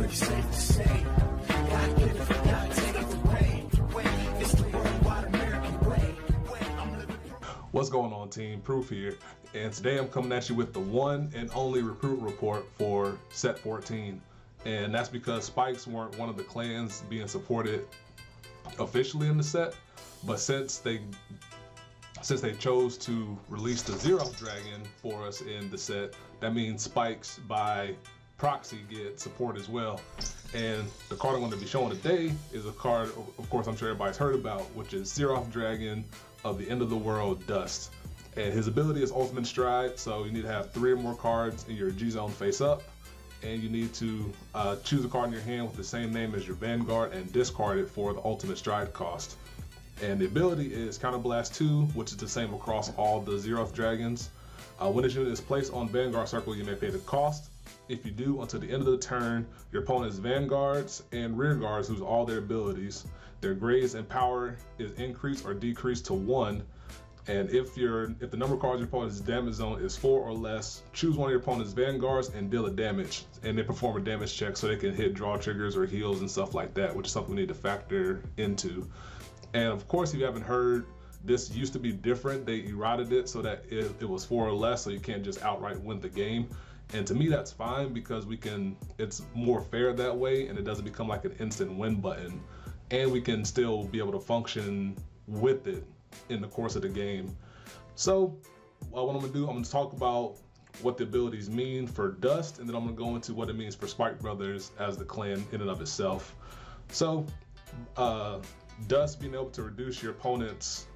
pretty safe to say. God give it, God take it away. It's the worldwide American way. What's going on, team? Proof here, and today I'm coming at you with the one and only recruit report for set 14, and that's because spikes weren't one of the clans being supported officially in the set, but since they chose to release the Zeroth dragon for us in the set, that means spikes by proxy get support as well. And the card I'm going to be showing today is a card, of course, I'm sure everybody's heard about, which is Zeroth Dragon of the End of the World Dust. And his ability is Ultimate Stride, so you need to have 3 or more cards in your G zone face up, and you need to choose a card in your hand with the same name as your Vanguard and discard it for the Ultimate Stride cost. And the ability is Counterblast 2, which is the same across all the Zeroth dragons. When this unit is placed on Vanguard Circle, you may pay the cost. If you do, until the end of the turn, your opponent's Vanguards and Rear Guards lose all their abilities. Their grades and power is increased or decreased to 1. And if the number of cards in your opponent's damage zone is 4 or less, choose one of your opponent's Vanguards and deal a damage. And they perform a damage check so they can hit draw triggers or heals and stuff like that, which is something we need to factor into. And of course, if you haven't heard, this used to be different. They eroded it so that it was 4 or less, so you can't just outright win the game. And to me, that's fine because it's more fair that way, and it doesn't become like an instant win button. And we can still be able to function with it in the course of the game. So what I'm gonna do, I'm gonna talk about what the abilities mean for Dust, and then I'm gonna go into what it means for Spike Brothers as the clan in and of itself. So Dust being able to reduce your opponent's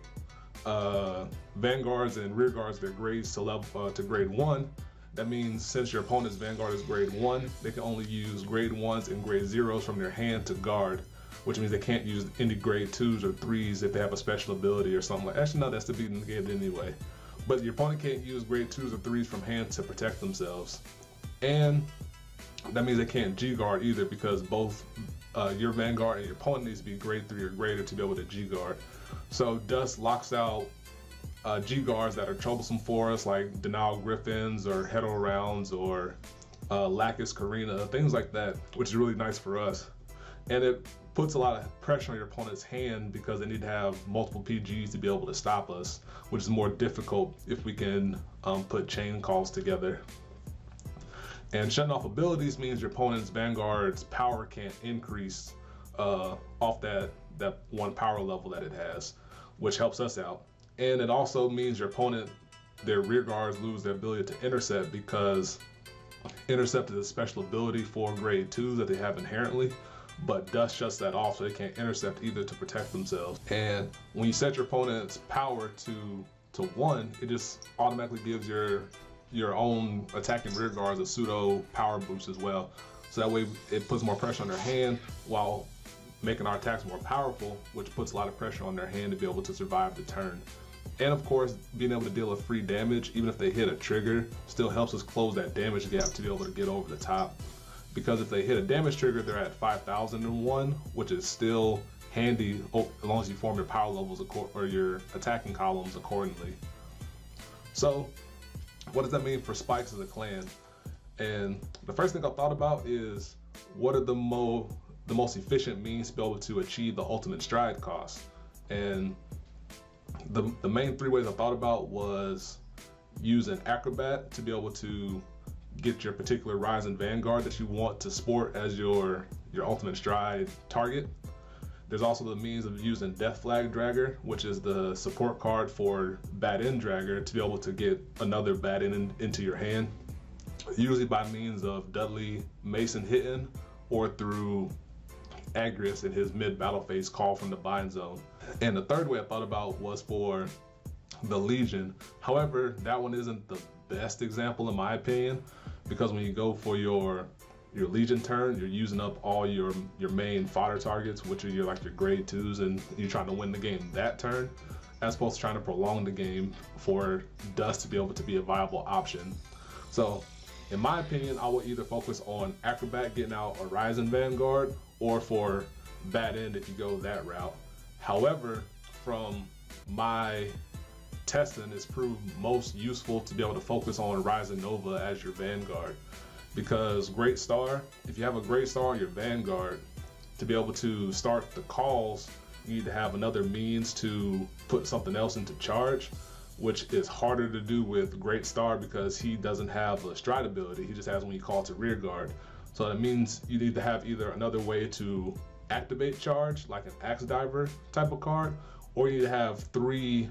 Vanguards and Rear Guards, their grades to grade 1. That means since your opponent's Vanguard is grade 1, they can only use grade 1s and grade 0s from their hand to guard, which means they can't use any grade 2s or 3s if they have a special ability or something like that. Actually, no, that's to be negated anyway. But your opponent can't use grade 2s or 3s from hand to protect themselves. And that means they can't G-guard either, because both your Vanguard and your opponent needs to be grade 3 or greater to be able to G-guard. So Dust locks out G-guards that are troublesome for us, like Denial Griffins or Hetero Rounds or Lacus Karina, things like that, which is really nice for us. And it puts a lot of pressure on your opponent's hand because they need to have multiple PGs to be able to stop us, which is more difficult if we can put chain calls together. And shutting off abilities means your opponent's Vanguard's power can't increase off that one power level that it has, which helps us out. And it also means your opponent, their Rear Guards lose their ability to intercept, because intercept is a special ability for grade 2s that they have inherently, but Dust shuts that off so they can't intercept either to protect themselves. And when you set your opponent's power to 1, it just automatically gives your own attacking Rear Guards a pseudo power boost as well. So that way it puts more pressure on their hand while making our attacks more powerful, which puts a lot of pressure on their hand to be able to survive the turn. And of course, being able to deal a free damage, even if they hit a trigger, still helps us close that damage gap to be able to get over the top. Because if they hit a damage trigger, they're at 5,001, which is still handy as long as you form your power levels or your attacking columns accordingly. So what does that mean for spikes as a clan? And the first thing I thought about is, what are the most efficient means to be able to achieve the ultimate stride cost? And the main 3 ways I thought about was using Acrobat to be able to get your particular Rising Vanguard that you want to sport as your ultimate stride target. There's also the means of using Death Flag Dragger, which is the support card for Bad End Dragger, to be able to get another Bad End into your hand, usually by means of Dudley Mason hitting or through Agrius in his mid-battle phase call from the bind zone. And the third way I thought about was for the Legion. However, that one isn't the best example in my opinion, because when you go for your Legion turn, you're using up all your main fodder targets, which are your grade 2s, and you're trying to win the game that turn, as opposed to trying to prolong the game for Dust to be able to be a viable option. So in my opinion, I will either focus on Acrobat getting out a Rising Vanguard, or for Bad End if you go that route. However, from my testing, it's proved most useful to be able to focus on Rising Nova as your Vanguard. because Great Star, if you have a Great Star on your Vanguard, to be able to start the calls, you need to have another means to put something else into charge, which is harder to do with Great Star because he doesn't have a stride ability. He just has when you call to rear guard. So that means you need to have either another way to activate charge, like an Axe Diver type of card, or you need to have 3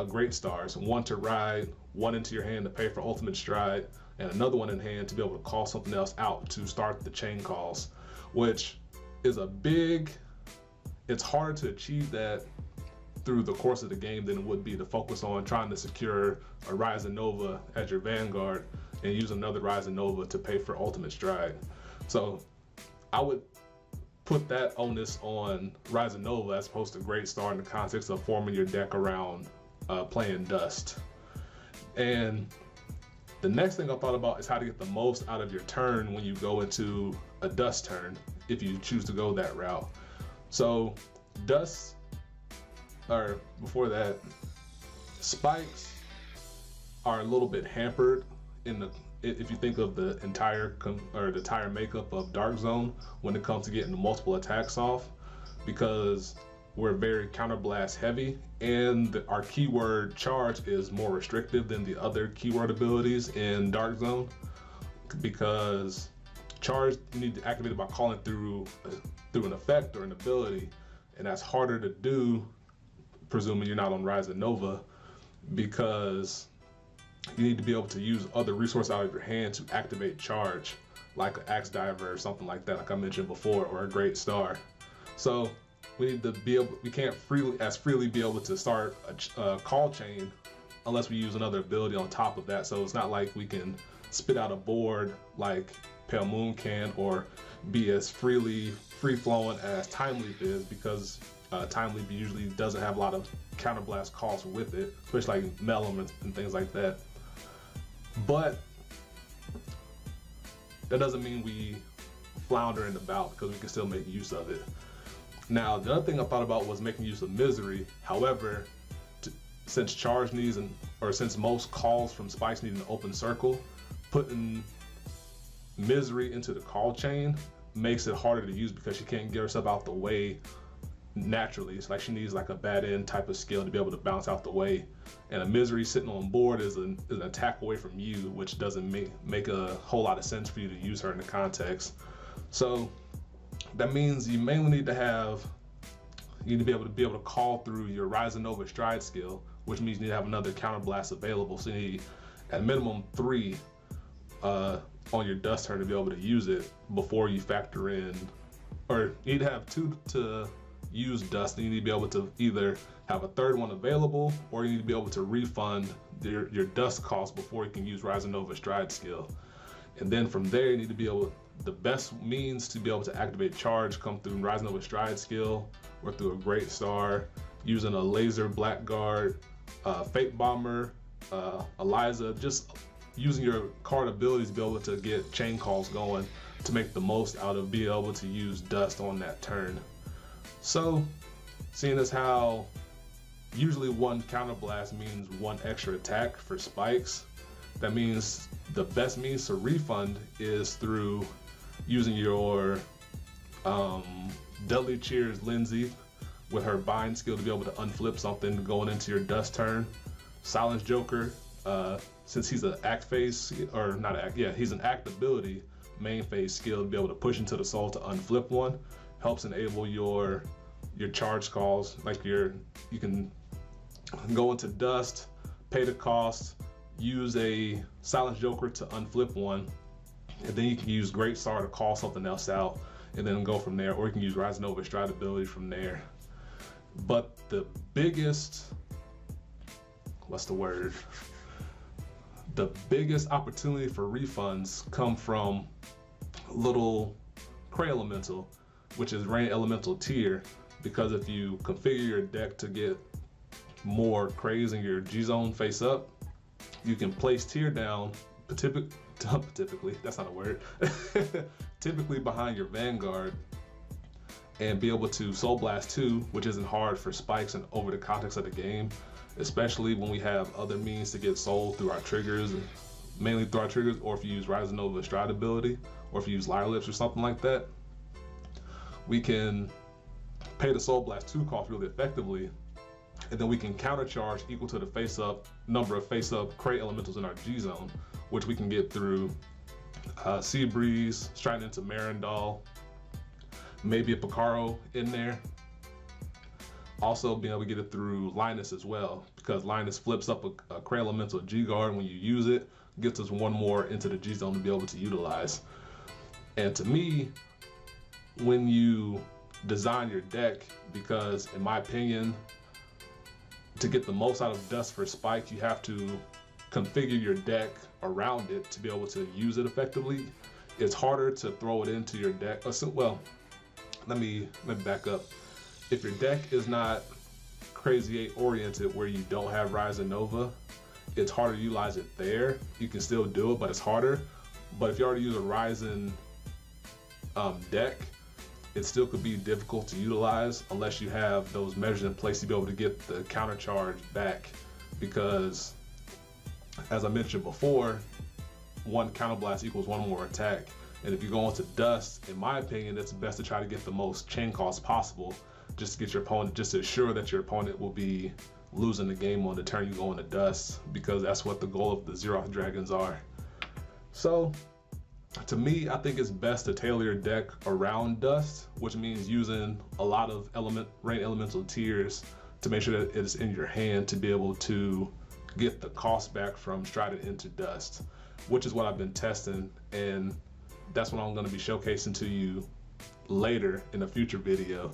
Great Stars, one to ride, one into your hand to pay for ultimate stride, and another one in hand to be able to call something else out to start the chain calls, which is it's harder to achieve that through the course of the game than it would be to focus on trying to secure a Rising Nova as your Vanguard and use another Rising Nova to pay for ultimate stride. So I would put that onus on Rising Nova as opposed to Great Star in the context of forming your deck around playing Dust. And the next thing I thought about is how to get the most out of your turn when you go into a Dust turn, if you choose to go that route. So Dust, or before that, spikes are a little bit hampered if you think of the entire makeup of Dark Zone when it comes to getting multiple attacks off, because we're very counterblast heavy, and our keyword charge is more restrictive than the other keyword abilities in Dark Zone, because charge you need to activate it by calling through an effect or an ability, and that's harder to do presuming you're not on Rising Nova, because you need to be able to use other resources out of your hand to activate charge, like an Axe Diver or something like that, like I mentioned before, or a Great Star. So we need to be able, we can't freely be able to start a call chain unless we use another ability on top of that. So it's not like we can spit out a board like Pale Moon can, or be as free-flowing as Time Leap is, because Time Leap usually doesn't have a lot of counterblast calls with it, especially like Melum and things like that. But that doesn't mean we flounder in the bout, because we can still make use of it. Now, the other thing I thought about was making use of Misery. However, since charge needs, since most calls from spikes need an open circle, putting Misery into the call chain makes it harder to use because she can't get herself out the way naturally. It's like she needs like a bad end type of skill to be able to bounce out the way, and a Misery sitting on board is an attack away from you, which doesn't make a whole lot of sense for you to use her in the context. So that means you mainly need to be able to call through your Rising Nova stride skill, which means you need to have another counterblast available. So you need at minimum 3 on your Dust turn to be able to use it before you factor in, or you need to have 2 to use Dust, and you need to be able to either have a 3rd one available, or you need to be able to refund your Dust cost before you can use Rising Nova stride skill. And then from there, you need to be able, the best means to be able to activate charge come through Rising Nova stride skill, or through a Great Star, using a Laser Blackguard, Fate Bomber, Eliza, just using your card abilities to be able to get chain calls going to make the most out of being able to use Dust on that turn. So, seeing as how usually 1 counterblast means 1 extra attack for spikes, that means the best means to refund is through using your Deadly Cheers Lindsay with her bind skill to be able to unflip something going into your Dust turn. Silence Joker, since he's an act phase, or not act, yeah, he's an act ability main phase skill to be able to push into the soul to unflip one, helps enable your charge calls. Like you can go into Dust, pay the cost, use a Silence Joker to unflip one, and then you can use Great Star to call something else out, and then go from there, or you can use Rising Nova stride ability from there. But the biggest, the biggest opportunity for refunds come from little Cray Elemental, which is Rain Elemental tier, because if you configure your deck to get more Crays in your G-Zone face up, you can place tier down, typically, that's not a word, typically behind your Vanguard, and be able to Soul Blast 2, which isn't hard for spikes and over the context of the game, especially when we have other means to get soul through our triggers, mainly through our triggers, or if you use Rise of Nova Stride ability, or if you use Lyre Lips or something like that, we can pay the Soul Blast 2 cost really effectively, and then we can countercharge equal to the face-up number of face-up Crate Elementals in our G-Zone, which we can get through Sea Breeze, striding into Marindal, maybe a Picaro in there. Also being able to get it through Linus as well, because Linus flips up a Crate Elemental G-Guard. When you use it, gets us one more into the G-Zone to be able to utilize. And to me, when you design your deck, because in my opinion, to get the most out of Dust for Spike, you have to configure your deck around it to be able to use it effectively. It's harder to throw it into your deck. Well, let me back up. If your deck is not Crazy 8 oriented, where you don't have Rise and Nova, it's harder to utilize it there. You can still do it, but it's harder. But if you already use a Ryzen deck, it still could be difficult to utilize unless you have those measures in place to be able to get the counter charge back. Because, as I mentioned before, one counterblast equals one more attack. And if you go into Dust, in my opinion, it's best to try to get the most chain cost possible, just to get your opponent, just to ensure that your opponent will be losing the game on the turn you go into Dust, because that's what the goal of the Zeroth Dragons are. So, to me, I think it's best to tailor your deck around Dust, which means using a lot of rain elemental tiers to make sure that it's in your hand to be able to get the cost back from striding into Dust, which is what I've been testing, and that's what I'm going to be showcasing to you later in a future video.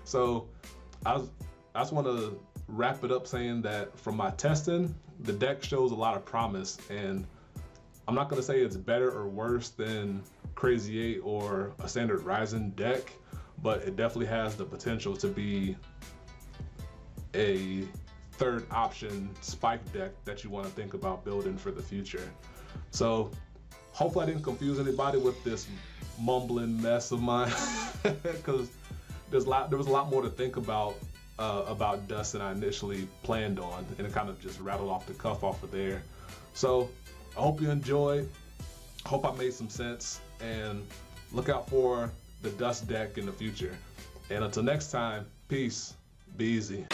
So I just want to wrap it up saying that from my testing, the deck shows a lot of promise, and I'm not going to say it's better or worse than Crazy 8 or a standard Ryzen deck, but it definitely has the potential to be a third option Spike deck that you want to think about building for the future. So hopefully I didn't confuse anybody with this mumbling mess of mine, because there was a lot more to think about Dust than I initially planned on, and it kind of just rattled off the cuff off of there. So I hope you enjoyed. Hope I made some sense, and look out for the Dust deck in the future. And until next time, peace, be easy.